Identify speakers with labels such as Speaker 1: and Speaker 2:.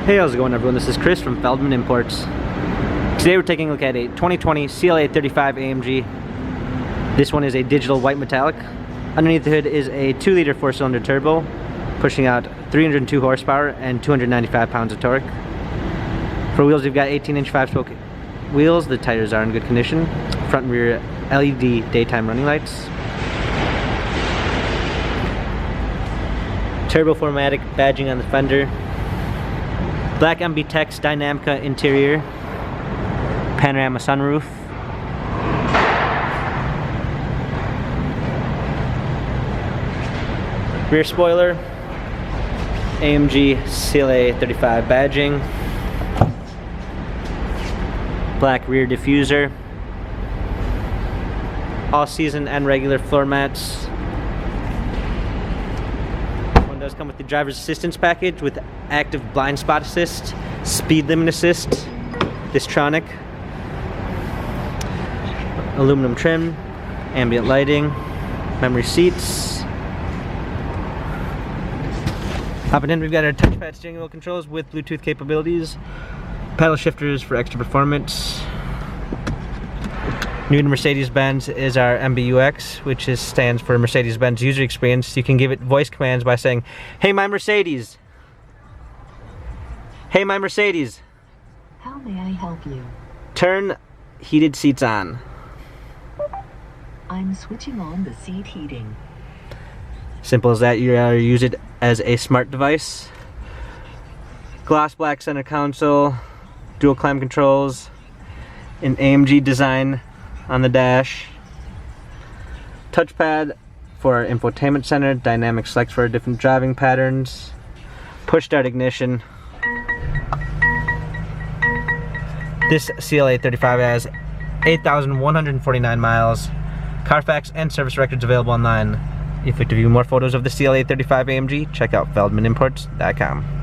Speaker 1: Hey, how's it going everyone? This is Chris from Feldmann Imports. Today we're taking a look at a 2020 CLA 35 AMG. This one is a digital white metallic. Underneath the hood is a 2-liter 4-cylinder turbo, pushing out 302 horsepower and 295 pounds of torque. For wheels, we've got 18-inch 5-spoke wheels. The tires are in good condition. Front and rear LED daytime running lights. Turbo 4MATIC badging on the fender. Black MB-Tex Dynamica interior. Panorama sunroof. Rear spoiler. AMG CLA 35 badging. Black rear diffuser. All season and regular floor mats. Does come with the driver's assistance package with active blind spot assist, speed limit assist, Distronic, aluminum trim, ambient lighting, memory seats. Hopping in, we've got our touchpad steering wheel controls with Bluetooth capabilities, paddle shifters for extra performance. New to Mercedes-Benz is our MBUX, which stands for Mercedes-Benz User Experience. You can give it voice commands by saying, "Hey, my Mercedes! Hey, my Mercedes!
Speaker 2: How may I help you?
Speaker 1: Turn heated seats on."
Speaker 2: I'm switching on the seat heating.
Speaker 1: Simple as that. You use it as a smart device. Gloss black center console, dual climate controls, an AMG design on the dash, touchpad for our infotainment center, dynamic select for different driving patterns, push start ignition. This CLA 35 has 8,149 miles, Carfax and service records available online. If you'd like to view more photos of the CLA 35 AMG, check out feldmannimports.com.